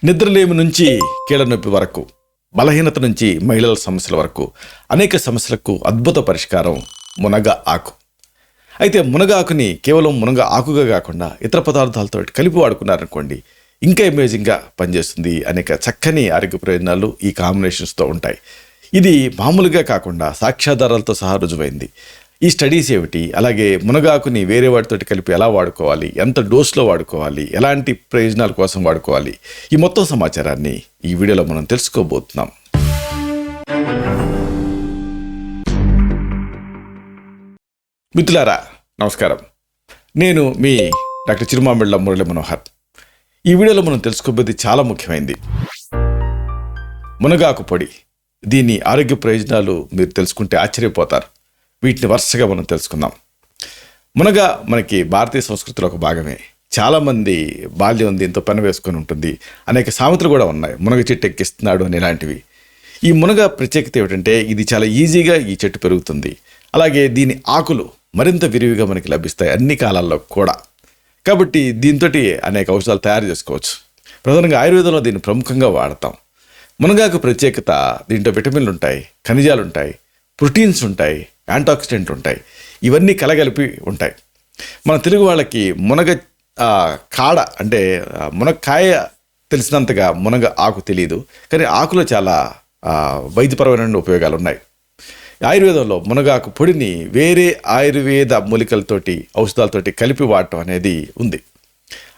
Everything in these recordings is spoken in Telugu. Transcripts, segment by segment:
నిద్రలేమి నుంచి కీళ్ళ నొప్పి వరకు, బలహీనత నుంచి మహిళల సమస్యల వరకు అనేక సమస్యలకు అద్భుత పరిష్కారం మునగ ఆకు. అయితే మునగ ఆకుని కేవలం మునగ ఆకుగా కాకుండా ఇతర పదార్థాలతో కలిపి వాడుకున్నారనుకోండి, ఇంకా అమేజింగ్గా పనిచేస్తుంది. అనేక చక్కని ఆరోగ్య ప్రయోజనాలు ఈ కాంబినేషన్స్తో ఉంటాయి. ఇది మామూలుగా కాకుండా సాక్ష్యాధారాలతో సహా రుజువైంది. ఈ స్టడీస్ ఏమిటి, అలాగే మునగాకుని వేరే వాటితోటి కలిపి ఎలా వాడుకోవాలి, ఎంత డోస్లో వాడుకోవాలి, ఎలాంటి ప్రయోజనాల కోసం వాడుకోవాలి, ఈ మొత్తం సమాచారాన్ని ఈ వీడియోలో మనం తెలుసుకోబోతున్నాం. మిత్రులారా నమస్కారం, నేను మీ డాక్టర్ చిరుమామిళ్ళ మురళి మనోహర్. ఈ వీడియోలో మనం తెలుసుకోబోయేది చాలా ముఖ్యమైనది. మునగాకు పొడి, దీని ఆరోగ్య ప్రయోజనాలు మీరు తెలుసుకుంటే ఆశ్చర్యపోతారు. వీటిని వరుసగా మనం తెలుసుకుందాం. మునగ మనకి భారతీయ సంస్కృతిలో ఒక భాగమే. చాలామంది బాల్యం దీంతో పని వేసుకొని ఉంటుంది. అనేక సామెతలు కూడా ఉన్నాయి, మునగ చెట్టు ఎక్కిస్తున్నాడు అని. ఇలాంటివి. ఈ మునగ ప్రత్యేకత ఏమిటంటే ఇది చాలా ఈజీగా ఈ చెట్టు పెరుగుతుంది. అలాగే దీని ఆకులు మరింత విరివిగా మనకి లభిస్తాయి అన్ని కాలాల్లో కూడా. కాబట్టి దీంతో అనేక ఔషధాలు తయారు చేసుకోవచ్చు. ప్రధానంగా ఆయుర్వేదంలో దీన్ని ప్రముఖంగా వాడతాం. మునగాకు ప్రత్యేకత, దీంట్లో విటమిన్లు ఉంటాయి, ఖనిజాలు ఉంటాయి, ప్రోటీన్స్ ఉంటాయి, యాంటాక్సిడెంట్ ఉంటాయి. ఇవన్నీ కలగలిపి ఉంటాయి. మన తెలుగు వాళ్ళకి మునగ కాడ అంటే మునక్కాయ తెలిసినంతగా మునగ ఆకు తెలియదు. కానీ ఆకులో చాలా వైద్యపరమైన ఉపయోగాలు ఉన్నాయి. ఆయుర్వేదంలో మునగాకు పొడిని వేరే ఆయుర్వేద మూలికలతోటి ఔషధాలతోటి కలిపి వాడటం అనేది ఉంది.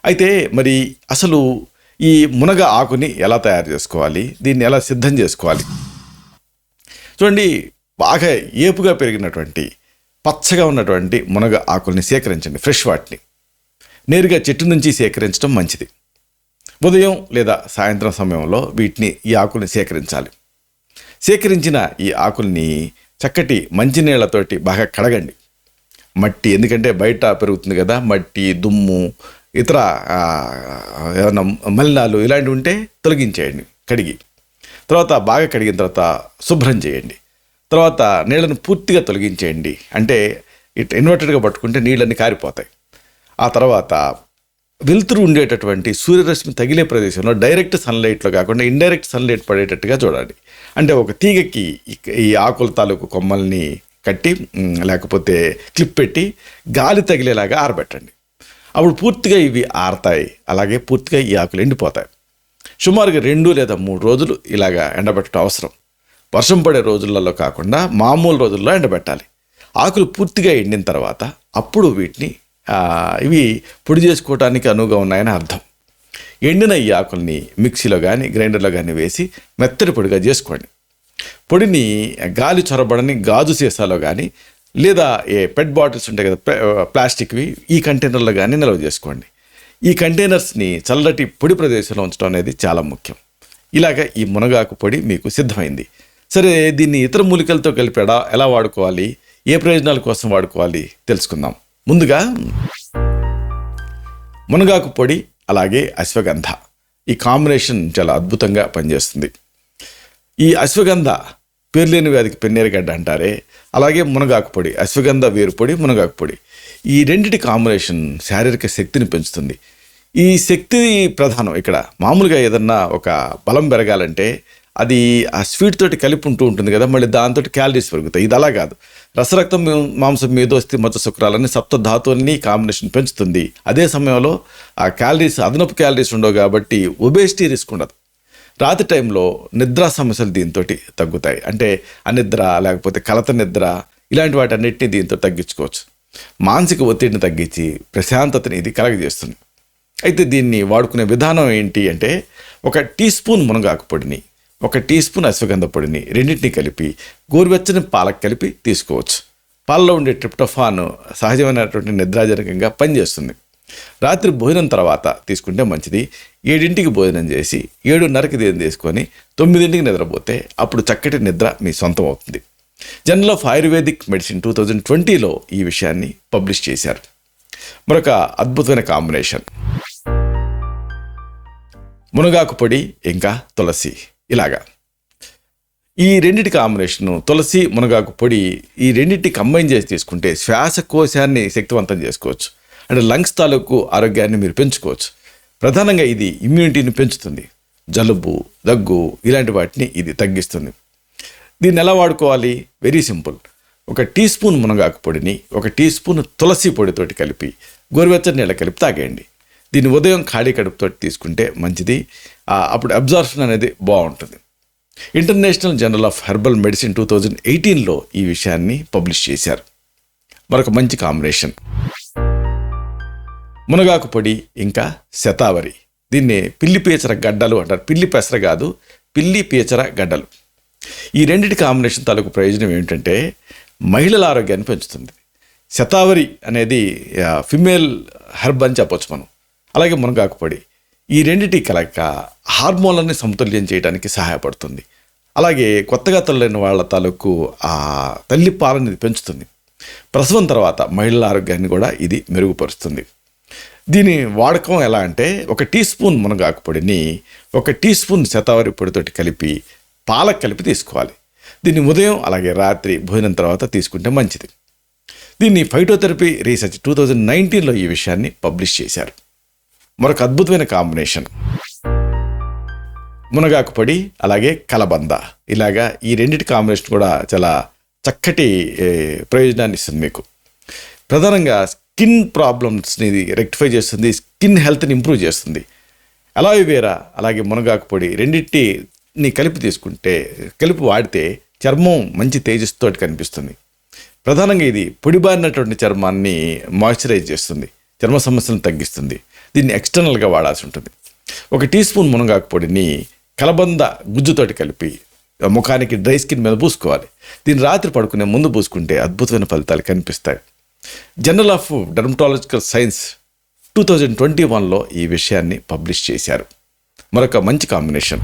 అయితే మరి అసలు ఈ మునగ ఆకుని ఎలా తయారు చేసుకోవాలి, దీన్ని ఎలా సిద్ధం చేసుకోవాలి? చూడండి, బాగా ఏపుగా పెరిగినటువంటి పచ్చగా ఉన్నటువంటి మునగ ఆకుల్ని సేకరించండి. ఫ్రెష్ వాటిని నేరుగా చెట్టు నుంచి సేకరించడం మంచిది. ఉదయం లేదా సాయంత్రం సమయంలో ఈ ఆకుల్ని సేకరించాలి. సేకరించిన ఈ ఆకుల్ని చక్కటి మంచినీళ్లతోటి బాగా కడగండి. మట్టి, ఎందుకంటే బయట పెరుగుతుంది కదా, మట్టి, దుమ్ము, ఇతర ఏమైనా మలినాలు ఇలాంటివి ఉంటే తొలగించేయండి కడిగి. తర్వాత బాగా కడిగిన తర్వాత శుభ్రం చేయండి. తర్వాత నీళ్ళను పూర్తిగా తొలగించేయండి. అంటే ఇన్వర్టెడ్గా పట్టుకుంటే నీళ్ళన్నీ కారిపోతాయి. ఆ తర్వాత వెలుతురు ఉండేటటువంటి సూర్యరశ్మి తగిలే ప్రదేశంలో డైరెక్ట్ సన్లైట్లో కాకుండా ఇండైరెక్ట్ సన్లైట్ పడేటట్టుగా చూడండి. అంటే ఒక తీగకి ఈ ఆకుల తాలూకు కొమ్మల్ని కట్టి లేకపోతే క్లిప్ పెట్టి గాలి తగిలేలాగా ఆరబెట్టండి. అప్పుడు పూర్తిగా ఇవి ఆరతాయి. అలాగే పూర్తిగా ఈ ఆకులు ఎండిపోతాయి. సుమారుగా 2 లేదా 3 రోజులు ఇలాగా ఎండబెట్టడం అవసరం. వర్షం పడే రోజులలో కాకుండా మామూలు రోజుల్లో ఎండబెట్టాలి. ఆకులు పూర్తిగా ఎండిన తర్వాత అప్పుడు ఇవి పొడి చేసుకోవడానికి అనువుగా ఉన్నాయని అర్థం. ఎండిన ఈ ఆకుల్ని మిక్సీలో కానీ గ్రైండర్లో కానీ వేసి మెత్తటి పొడిగా చేసుకోండి. పొడిని గాలి చొరబడని గాజు సీసాలో కానీ లేదా పెట్ బాటిల్స్ ఉంటాయి కదా, ప్లాస్టిక్వి, ఈ కంటైనర్లో కానీ నిల్వ చేసుకోండి. ఈ కంటైనర్స్ని చల్లటి పొడి ప్రదేశంలో ఉంచడం అనేది చాలా ముఖ్యం. ఇలాగ ఈ మునగాకు పొడి మీకు సిద్ధమైంది. సరే, దీన్ని ఇతర మూలికలతో కలిపి ఎలా వాడుకోవాలి, ఏ ప్రయోజనాల కోసం వాడుకోవాలి తెలుసుకుందాం. ముందుగా మునగాకు పొడి అలాగే అశ్వగంధ, ఈ కాంబినేషన్ చాలా అద్భుతంగా పనిచేస్తుంది. ఈ అశ్వగంధ పేర్లేని వ్యాధికి పెన్నేరుగడ్డ అంటారే, అలాగే మునగాకు పొడి, అశ్వగంధ వేరు పొడి, మునగాకు పొడి, ఈ రెండిటి కాంబినేషన్ శారీరక శక్తిని పెంచుతుంది. ఈ శక్తి ప్రధానం. ఇక్కడ మామూలుగా ఏదన్నా ఒక బలం పెరగాలంటే అది ఆ స్వీట్ తోటి కలిపి ఉంటుంది కదా, మళ్ళీ దాంతో క్యాలరీస్ పెరుగుతాయి. ఇది అలా కాదు. రసరక్తం, మాంసం, మేధోస్థి, మజ్జ, శుక్రాలని సప్త ధాతువుల్ని కాంబినేషన్ పెంచుతుంది. అదే సమయంలో ఆ క్యాలరీస్, అదనపు క్యాలరీస్ ఉండవు కాబట్టి ఒబేసిటీ రిస్క్ ఉండదు. రాత్రి టైంలో నిద్రా సమస్యలు దీంతో తగ్గుతాయి. అంటే అనిద్ర లేకపోతే కలత నిద్ర ఇలాంటి వాటన్నిటిని దీంతో తగ్గించుకోవచ్చు. మానసిక ఒత్తిడిని తగ్గించి ప్రశాంతతని ఇది కలగజేస్తుంది. అయితే దీన్ని వాడుకునే విధానం ఏంటి అంటే, 1 టీ స్పూన్ మునగాకు పొడిని, 1 టీ స్పూన్ అశ్వగంధ పొడిని రెండింటినీ కలిపి గోరువెచ్చని పాలకు కలిపి తీసుకోవచ్చు. పాలలో ఉండే ట్రిప్టోఫాన్ సహజమైనటువంటి నిద్రాజనకంగా పనిచేస్తుంది. రాత్రి భోజనం తర్వాత తీసుకుంటే మంచిది. 7ంటికి భోజనం చేసి 7:30కి దీన్ని తీసుకొని 9ంటికి నిద్రపోతే అప్పుడు చక్కటి నిద్ర మీ సొంతం అవుతుంది. జర్నల్ ఆఫ్ ఆయుర్వేదిక్ మెడిసిన్ 2020లో ఈ విషయాన్ని పబ్లిష్ చేశారు. మరొక అద్భుతమైన కాంబినేషన్ మునగాకు పొడి ఇంకా తులసి. ఇలాగా ఈ రెండింటి కాంబినేషను, తులసి, మునగాకు పొడి, ఈ రెండింటి కంబైన్ చేసి తీసుకుంటే శ్వాసకోశాన్ని శక్తివంతం చేసుకోవచ్చు. అంటే లంగ్స్ తాలూకు ఆరోగ్యాన్ని మీరు పెంచుకోవచ్చు. ప్రధానంగా ఇది ఇమ్యూనిటీని పెంచుతుంది. జలుబు, దగ్గు ఇలాంటి వాటిని ఇది తగ్గిస్తుంది. దీన్ని ఎలా వాడుకోవాలి? Very simple. 1 టీ స్పూన్ మునగాకు పొడిని 1 టీ స్పూన్ తులసి పొడితోటి కలిపి గోరువెచ్చని నీళ్ళ కలిపి తాగేయండి. దీన్ని ఉదయం ఖాళీ కడుపుతో తీసుకుంటే మంచిది. అప్పుడు అబ్జార్ప్షన్ అనేది బాగుంటుంది. International journal of herbal medicine 2018లో ఈ విషయాన్ని పబ్లిష్ చేశారు. మరొక మంచి కాంబినేషన్ మునగాకు పొడి ఇంకా శతావరి. దీన్ని పిల్లి పీచర గడ్డలు అంటారు. పిల్లి పెసర కాదు, పిల్లి పీచర గడ్డలు. ఈ రెండింటి కాంబినేషన్ తాలూకు ప్రయోజనం ఏమిటంటే మహిళల ఆరోగ్యాన్ని పెంచుతుంది. శతావరి అనేది ఫిమేల్ హెర్బ్ అని చెప్పొచ్చు మనం. అలాగే మునగాకు పొడి, ఈ రెండింటి కలయిక హార్మోన్లని సమతుల్యం చేయడానికి సహాయపడుతుంది. అలాగే కొత్తగా తల్లిన వాళ్ళ తాలూకు తల్లి పాలని పెంచుతుంది. ప్రసవం తర్వాత మహిళల ఆరోగ్యాన్ని కూడా ఇది మెరుగుపరుస్తుంది. దీని వాడకం ఎలా అంటే 1 టీ స్పూన్ మునగాకు పొడిని 1 టీ స్పూన్ శతావరి పొడితోటి కలిపి పాలకు కలిపి తీసుకోవాలి. దీన్ని ఉదయం అలాగే రాత్రి భోజనం తర్వాత తీసుకుంటే మంచిది. దీన్ని ఫైటోథెరపీ రీసెర్చ్ 2019లో ఈ విషయాన్ని పబ్లిష్ చేశారు. మరొక అద్భుతమైన కాంబినేషన్ మునగాకు పొడి అలాగే కలబంద. ఇలాగా ఈ రెండింటి కాంబినేషన్ కూడా చాలా చక్కటి ప్రయోజనాన్ని ఇస్తుంది మీకు. ప్రధానంగా స్కిన్ ప్రాబ్లమ్స్ని రెక్టిఫై చేస్తుంది, స్కిన్ హెల్త్ని ఇంప్రూవ్ చేస్తుంది. అలోవెరా అలాగే మునగాకు పొడి రెండింటిని కలిపి వాడితే చర్మం మంచి తేజస్సుతో కనిపిస్తుంది. ప్రధానంగా ఇది పొడిబారినటువంటి చర్మాన్ని మాయిశ్చరైజ్ చేస్తుంది, చర్మ సమస్యలను తగ్గిస్తుంది. దీన్ని ఎక్స్టర్నల్గా వాడాల్సి ఉంటుంది. 1 టీ స్పూన్ మునగాకు పొడిని కలబంద గుజ్జుతోటి కలిపి ముఖానికి డ్రై స్కిన్ మీద పూసుకోవాలి. దీన్ని రాత్రి పడుకునే ముందు పూసుకుంటే అద్భుతమైన ఫలితాలు కనిపిస్తాయి. జర్నల్ ఆఫ్ డెర్మటాలజికల్ సైన్స్ 2021లో ఈ విషయాన్ని పబ్లిష్ చేశారు. మరొక మంచి కాంబినేషన్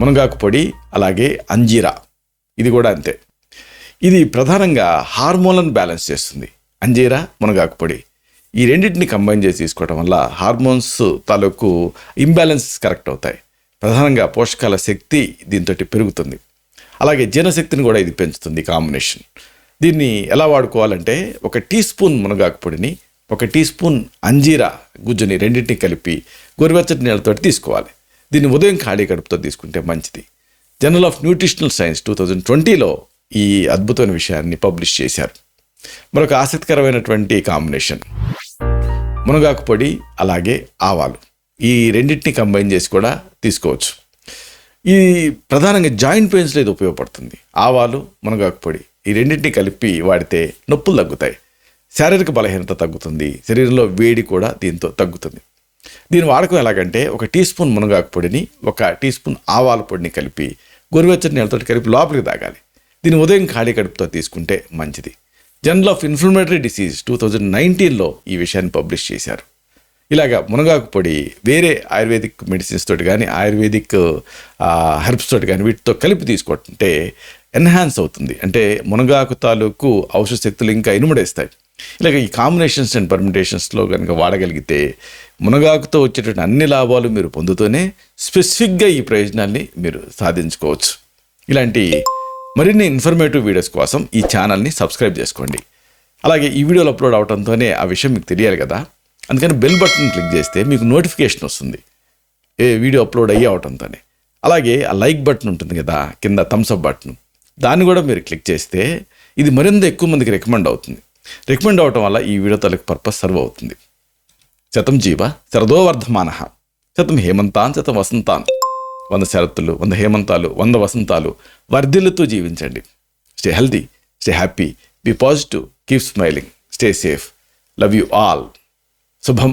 మునగాకు పొడి అలాగే అంజీరా. ఇది కూడా అంతే. ఇది ప్రధానంగా హార్మోన్లను బ్యాలెన్స్ చేస్తుంది. అంజీరా, మునగాకు పొడి ఈ రెండింటిని కంబైన్ చేసి తీసుకోవడం వల్ల హార్మోన్స్ తాలూకు ఇంబ్యాలెన్సెస్ కరెక్ట్ అవుతాయి. ప్రధానంగా పోషకాల శక్తి దీంతో పెరుగుతుంది. అలాగే జీర్ణశక్తిని కూడా ఇది పెంచుతుంది కాంబినేషన్. దీన్ని ఎలా వాడుకోవాలంటే 1 టీ స్పూన్ మునగాకు పొడిని 1 టీ స్పూన్ అంజీరా గుజ్జుని రెండింటిని కలిపి గోరువెచ్చటి నీళ్ళతో తీసుకోవాలి. దీన్ని ఉదయం ఖాళీ కడుపుతో తీసుకుంటే మంచిది. జర్నల్ ఆఫ్ న్యూట్రిషనల్ సైన్స్ 2020లో ఈ అద్భుతమైన విషయాన్ని పబ్లిష్ చేశారు. మరొక ఆసక్తికరమైనటువంటి కాంబినేషన్ మునగాకు పొడి అలాగే ఆవాలు. ఈ రెండింటిని కంబైన్ చేసి కూడా తీసుకోవచ్చు. ఈ ప్రధానంగా జాయింట్ పెయిన్స్లో ఇది ఉపయోగపడుతుంది. ఆవాలు, మునగాకు పొడి ఈ రెండింటిని కలిపి వాడితే నొప్పులు తగ్గుతాయి, శారీరక బలహీనత తగ్గుతుంది, శరీరంలో వేడి కూడా దీంతో తగ్గుతుంది. దీని వాడకం ఎలాగంటే 1 టీ స్పూన్ మునగాకు పొడిని 1 టీ స్పూన్ ఆవాల పొడిని కలిపి గోరువెచ్చని నీళ్ళతో కలిపి లోపలికి తాగాలి. దీన్ని ఉదయం ఖాళీ కడుపుతో తీసుకుంటే మంచిది. జర్నల్ ఆఫ్ ఇన్ఫ్లమేటరీ డిసీజ్ 2019లో ఈ విషయాన్ని పబ్లిష్ చేశారు. ఇలాగా మునగాకు పొడి వేరే ఆయుర్వేదిక్ మెడిసిన్స్ తోటి కానీ ఆయుర్వేదిక్ హెర్బ్స్ తోటి కానీ వీటితో కలిపి తీసుకుంటే ఎన్హాన్స్ అవుతుంది. అంటే మునగాకు తాలూకు ఔషధ శక్తులు ఇంకా ఇనుమడేస్తాయి. ఇలాగ ఈ కాంబినేషన్స్ అండ్ పర్మిటేషన్స్లో కనుక వాడగలిగితే మునగాకుతో వచ్చేటువంటి అన్ని లాభాలు మీరు పొందుతూనే స్పెసిఫిక్గా ఈ ప్రయోజనాల్ని మీరు సాధించుకోవచ్చు. ఇలాంటి మరిన్ని ఇన్ఫర్మేటివ్ వీడియోస్ కోసం ఈ ఛానల్ని సబ్స్క్రైబ్ చేసుకోండి. అలాగే ఈ వీడియోలు అప్లోడ్ అవడంతోనే ఆ విషయం మీకు తెలియాలి కదా, అందుకని బెల్ బటన్ క్లిక్ చేస్తే మీకు నోటిఫికేషన్ వస్తుంది ఏ వీడియో అప్లోడ్ అయ్యి అవడంతోనే. అలాగే ఆ లైక్ బటన్ ఉంటుంది కదా కింద, థమ్స్అప్ బటన్, దాన్ని కూడా మీరు క్లిక్ చేస్తే ఇది మరింత ఎక్కువ మందికి రికమెండ్ అవుతుంది. రికమెండ్ అవటం వల్ల ఈ వీడియో తాలూకు పర్పస్ సర్వ్ అవుతుంది. శతం జీవ శరదో వర్ధమానః, శతం హేమంతాన్ శతం వసంతాన్. 100 శరత్తులు, 100 హేమంతాలు, 100 వసంతాలు వర్ధిల్లుతూ జీవించండి. Stay healthy, stay happy, be positive, keep smiling, stay safe. Love you all. శుభం.